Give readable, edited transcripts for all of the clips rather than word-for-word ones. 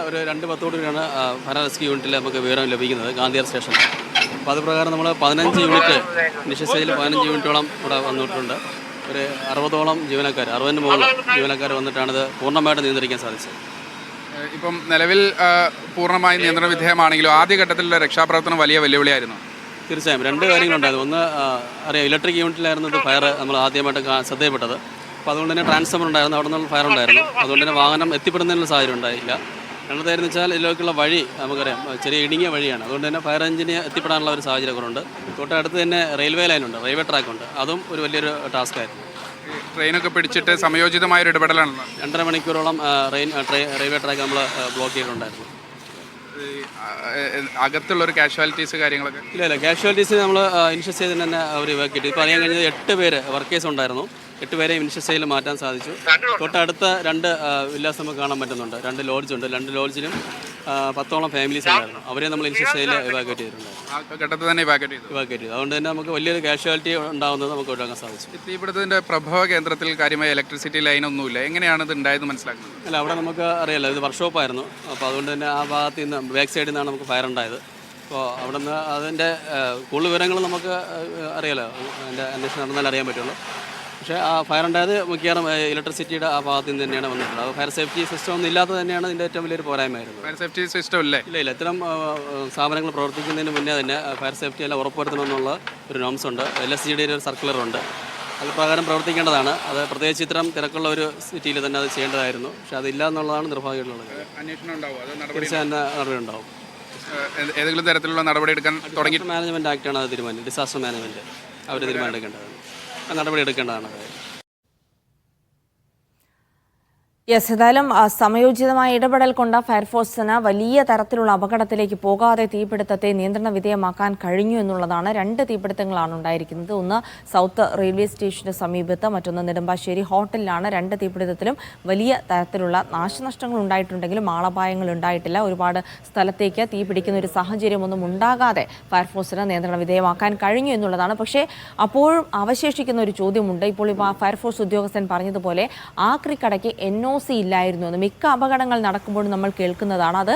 ഒരു 2:10 fire rescue യൂണിറ്റിൽ നമുക്ക് വിവരം ലഭിക്കുന്നത് ഗാന്ധിയാർ സ്റ്റേഷൻ. അപ്പോൾ അത് പ്രകാരം നമ്മൾ 15 യൂണിറ്റ് ഇനിഷ്യൽ സ്റ്റേജിൽ 15 യൂണിറ്റോളം ഇവിടെ വന്നിട്ടുണ്ട്. ഒരു 60ഓളം ജീവനക്കാർ, 60-ന് മുകളിൽ ജീവനക്കാർ വന്നിട്ടാണിത് പൂർണ്ണമായിട്ട് നിയന്ത്രിക്കാൻ സാധിച്ചത്. ഇപ്പം നിലവിൽ പൂർണ്ണമായി നിയന്ത്രണ വിധേയമാണെങ്കിലും ആദ്യഘട്ടത്തിലുള്ള രക്ഷാപ്രവർത്തനം വലിയ വെല്ലുവിളിയായിരുന്നു. തീർച്ചയായും 2 കാര്യങ്ങളുണ്ടായിരുന്നു. ഒന്ന് അറിയാം, ഇലക്ട്രിക് യൂണിറ്റിലായിരുന്നു ഇത് ഫയർ നമ്മൾ ആദ്യമായിട്ട് ശ്രദ്ധയപ്പെട്ടത്. അപ്പോൾ അതുകൊണ്ട് തന്നെ ട്രാൻസ്ഫോമർ ഉണ്ടായിരുന്നു, അവിടെ നിന്നുള്ള ഫയർ ഉണ്ടായിരുന്നു. അതുകൊണ്ട് തന്നെ വാഹനം എത്തിപ്പെടുന്നതിനുള്ള സാഹചര്യം ഉണ്ടായില്ല. രണ്ടാമതായിരുന്നു വെച്ചാൽ ഇതിലേക്കുള്ള വഴി നമുക്കറിയാം ചെറിയ ഇടുങ്ങിയ വഴിയാണ്. അതുകൊണ്ട് തന്നെ ഫയർ എഞ്ചിന് എത്തിപ്പെടാനുള്ള ഒരു സാഹചര്യങ്ങളുണ്ട്. തൊട്ടടുത്ത് തന്നെ റെയിൽവേ ലൈനുണ്ട്, റെയിൽവേ ട്രാക്കുണ്ട്. അതും ഒരു വലിയൊരു ടാസ്ക്കായിരുന്നു. ട്രെയിനൊക്കെ പിടിച്ചിട്ട് സംയോജിതമായൊരു ഇടപെടലാണല്ലോ. 2.5 മണിക്കൂറോളം റെയിൽവേ ട്രാക്ക് നമ്മൾ ബ്ലോക്ക് ചെയ്തിട്ടുണ്ടായിരുന്നു. അകത്തുള്ളൊരു കാഷ്വാലിറ്റീസ് കാര്യങ്ങളൊക്കെ ഇല്ല, കാഷ്വാലിറ്റീസ് നമ്മൾ ഇനിഷ്യൽ സ്റ്റേജിൽ തന്നെ അവർ ഇവാക്യുവേറ്റ്. ഇപ്പോൾ അറിയാൻ കഴിഞ്ഞത് 8 പേര് വർക്കേഴ്സ് ഉണ്ടായിരുന്നു. 8 പേരെ ഇനിഷ്യൽ സ്റ്റേജിൽ മാറ്റാൻ സാധിച്ചു. തൊട്ടടുത്ത 2 വില്ലാസ് നമുക്ക് കാണാൻ പറ്റുന്നുണ്ട്. 2 ലോഡ്ജുണ്ട്. 2 ലോഡ്ജിലും 10ഓളം ഫാമിലീസ് ഉണ്ടായിരുന്നു. അവരെ നമ്മൾ ഇനിഷ്യൽ സ്റ്റേജിൽ ഇവാക്യുവേറ്റ് ചെയ്തിട്ടുണ്ട്. ഘട്ടത്തിൽ തന്നെ ഇവാക്യുവേറ്റ് ചെയ്തു. അതുകൊണ്ട് തന്നെ നമുക്ക് വലിയൊരു കാഷ്വാലിറ്റി ഉണ്ടാകുന്നത് നമുക്ക് ഒഴിവാക്കാൻ സാധിച്ചു. തീപിടുത്തത്തിൻ്റെ പ്രഭവ കേന്ദ്രത്തിൽ കാര്യമായ ഇലക്ട്രിസിറ്റി ലൈനൊന്നുമില്ല. എങ്ങനെയാണ് ഇത് ഉണ്ടായത് മനസ്സിലാക്കുന്നത്? അല്ല, അവിടെ നമുക്ക് അറിയാലോ, ഇത് വർക്ക്ഷോപ്പായിരുന്നു. അപ്പോൾ അതുകൊണ്ട് തന്നെ ആ ഭാഗത്ത് നിന്ന് ബാക്ക് സൈഡിൽ നിന്നാണ് നമുക്ക് ഫയർ ഉണ്ടായത്. അപ്പോൾ അവിടെ നിന്ന് അതിൻ്റെ കൂടുതൽ വിവരങ്ങൾ നമുക്ക് അറിയാലോ, അതിൻ്റെ അന്വേഷണം നടന്നാൽ അറിയാൻ പറ്റുള്ളൂ. പക്ഷേ ആ ഫയർ ഉണ്ടായത് മിക്കവാറും ഇലക്ട്രിസിറ്റിയുടെ ആ ഭാഗത്ത് നിന്ന് തന്നെയാണ് വന്നിട്ടുള്ളത്. അത് ഫയർ സേഫ്റ്റി സിസ്റ്റം ഒന്നും ഇല്ലാത്തത് തന്നെയാണ് ഇതിൻ്റെ ഏറ്റവും വലിയൊരു പോരായ്മയായിരുന്നു. ഫയർ സേഫ്റ്റി സിസ്റ്റം ഇല്ലേ? ഇല്ല, ഇത്തരം സ്ഥാപനങ്ങൾ പ്രവർത്തിക്കുന്നതിന് മുന്നേ തന്നെ ഫയർ സേഫ്റ്റി എല്ലാം ഉറപ്പുവരുത്തണമെന്നുള്ള ഒരു നോംസ് ഉണ്ട്. LSGയുടെ ഒരു സർക്കുലറുണ്ട്. അത് പ്രകാരം പ്രവർത്തിക്കേണ്ടതാണ്. അത് പ്രത്യേകിച്ച് ഇത്തരം തിരക്കുള്ള ഒരു സിറ്റിയിൽ തന്നെ അത് ചെയ്യേണ്ടതായിരുന്നു. പക്ഷേ അതില്ല എന്നുള്ളതാണ് നിർഭാഗ്യമുള്ളത്. തീർച്ചയായും നടപടി ഉണ്ടാവും. ഏതെങ്കിലും തരത്തിലുള്ള നടപടി എടുക്കാൻ തുടങ്ങി? മാനേജ്മെൻറ്റ് ആക്ടാണ് അത് തീരുമാനം. ഡിസാസ്റ്റർ മാനേജ്മെൻറ്റ് അവർ തീരുമാനം എടുക്കേണ്ടതാണ്, നടപടി എടുക്കേണ്ടതാണ്. ഏതായാലും സമയോചിതമായ ഇടപെടൽ കൊണ്ട് ഫയർഫോഴ്സിന് വലിയ തരത്തിലുള്ള അപകടത്തിലേക്ക് പോകാതെ തീപിടുത്തത്തെ നിയന്ത്രണ വിധേയമാക്കാൻ കഴിഞ്ഞു എന്നുള്ളതാണ്. 2 തീപിടുത്തങ്ങളാണ് ഉണ്ടായിരിക്കുന്നത്. ഒന്ന് സൗത്ത് റെയിൽവേ സ്റ്റേഷന് സമീപത്ത്, മറ്റൊന്ന് നെടുമ്പാശ്ശേരി ഹോട്ടലിലാണ്. 2 തീപിടുത്തത്തിലും വലിയ തരത്തിലുള്ള നാശനഷ്ടങ്ങൾ ഉണ്ടായിട്ടുണ്ടെങ്കിലും ആളപായങ്ങൾ ഉണ്ടായിട്ടില്ല. ഒരുപാട് സ്ഥലത്തേക്ക് തീ പിടിക്കുന്ന ഒരു സാഹചര്യമൊന്നും ഉണ്ടാകാതെ ഫയർഫോഴ്സിന് നിയന്ത്രണ വിധേയമാക്കാൻ കഴിഞ്ഞു എന്നുള്ളതാണ്. പക്ഷേ അപ്പോഴും അവശേഷിക്കുന്ന ഒരു ചോദ്യമുണ്ട്. ഇപ്പോൾ ഫയർഫോഴ്സ് ഉദ്യോഗസ്ഥൻ പറഞ്ഞതുപോലെ ആക്രിക്കടയ്ക്ക് NOC ഇല്ലായിരുന്നു എന്ന് മിക്ക അപകടങ്ങൾ നടക്കുമ്പോഴും നമ്മൾ കേൾക്കുന്നതാണ്. അത്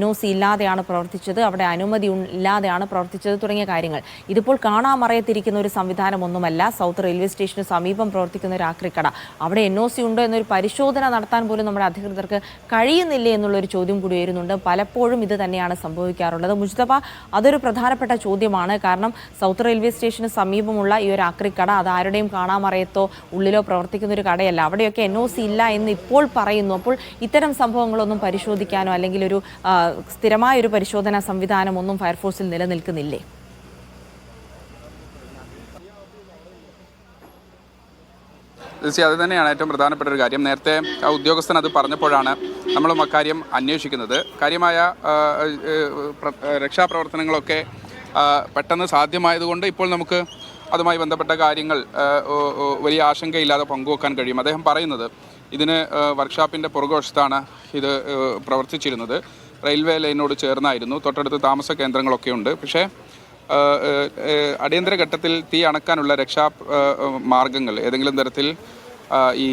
NOC ഇല്ലാതെയാണ് പ്രവർത്തിച്ചത്, അവിടെ അനുമതി ഇല്ലാതെയാണ് പ്രവർത്തിച്ചത് തുടങ്ങിയ കാര്യങ്ങൾ. ഇതിപ്പോൾ കാണാമറയത്തിരിക്കുന്ന ഒരു സംവിധാനമൊന്നുമല്ല. സൗത്ത് റെയിൽവേ സ്റ്റേഷന് സമീപം പ്രവർത്തിക്കുന്ന ഒരു ആക്രിക്കട, അവിടെ NOC ഉണ്ടോ എന്നൊരു പരിശോധന നടത്താൻ പോലും നമ്മുടെ അധികൃതർക്ക് കഴിയുന്നില്ലേ എന്നുള്ളൊരു ചോദ്യം കൂടി വരുന്നുണ്ട്. പലപ്പോഴും ഇത് തന്നെയാണ് സംഭവിക്കാറുള്ളത്. മുജ്തഫ, അതൊരു പ്രധാനപ്പെട്ട ചോദ്യമാണ്. കാരണം സൗത്ത് റെയിൽവേ സ്റ്റേഷന് സമീപമുള്ള ഈ ഒരു ആക്രിക്കട അത് ആരുടെയും കാണാമറയത്തോ ഉള്ളിലോ പ്രവർത്തിക്കുന്ന ഒരു കടയല്ല. അവിടെയൊക്കെ NOC ഇല്ല എന്ന് ഇപ്പോൾ പറയുന്നു. അപ്പോൾ ഇത്തരം സംഭവങ്ങളൊന്നും പരിശോധിക്കാനോ അല്ലെങ്കിൽ ഒരു സ്ഥിരമായൊരു പരിശോധനാ സംവിധാനമൊന്നും ഫയർഫോഴ്സിൽ നിലനിൽക്കുന്നില്ലേ? അത് തന്നെയാണ് ഏറ്റവും പ്രധാനപ്പെട്ട ഒരു കാര്യം. നേരത്തെ ആ ഉദ്യോഗസ്ഥൻ അത് പറഞ്ഞപ്പോഴാണ് നമ്മളും അക്കാര്യം അന്വേഷിക്കുന്നത്. കാര്യമായ രക്ഷാപ്രവർത്തനങ്ങളൊക്കെ പെട്ടെന്ന് സാധ്യമായതുകൊണ്ട് ഇപ്പോൾ നമുക്ക് അതുമായി ബന്ധപ്പെട്ട കാര്യങ്ങൾ വലിയ ആശങ്കയില്ലാതെ പങ്കുവെക്കാൻ കഴിയും. അദ്ദേഹം പറയുന്നത് ഇതിന് വർക്ക്ഷോപ്പിൻ്റെ പുറകുവശത്താണ് ഇത് പ്രവർത്തിച്ചിരുന്നത്. റെയിൽവേ ലൈനോട് ചേർന്നായിരുന്നു. തൊട്ടടുത്ത് താമസ കേന്ദ്രങ്ങളൊക്കെ ഉണ്ട്. പക്ഷേ അടിയന്തര ഘട്ടത്തിൽ തീ അണക്കാനുള്ള രക്ഷാ മാർഗങ്ങൾ ഏതെങ്കിലും തരത്തിൽ ഈ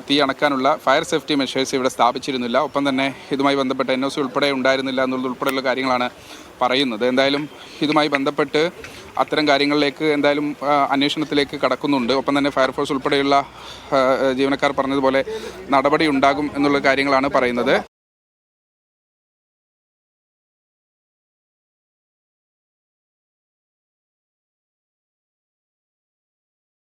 തീ അണക്കാനുള്ള ഫയർ സേഫ്റ്റി മെഷേഴ്സ് ഇവിടെ സ്ഥാപിച്ചിരുന്നില്ല. ഒപ്പം തന്നെ ഇതുമായി ബന്ധപ്പെട്ട NOC ഉൾപ്പെടെ ഉണ്ടായിരുന്നില്ല എന്നുള്ളതുൾപ്പെടെയുള്ള കാര്യങ്ങളാണ് പറയുന്നത്. എന്തായാലും ഇതുമായി ബന്ധപ്പെട്ട് അത്തരം കാര്യങ്ങളിലേക്ക് എന്തായാലും അന്വേഷണത്തിലേക്ക് കടക്കുന്നുണ്ട്. ഒപ്പം തന്നെ ഫയർഫോഴ്സ് ഉൾപ്പെടെയുള്ള ജീവനക്കാർ പറഞ്ഞതുപോലെ നടപടി ഉണ്ടാകും എന്നുള്ള കാര്യങ്ങളാണ് പറയുന്നത്.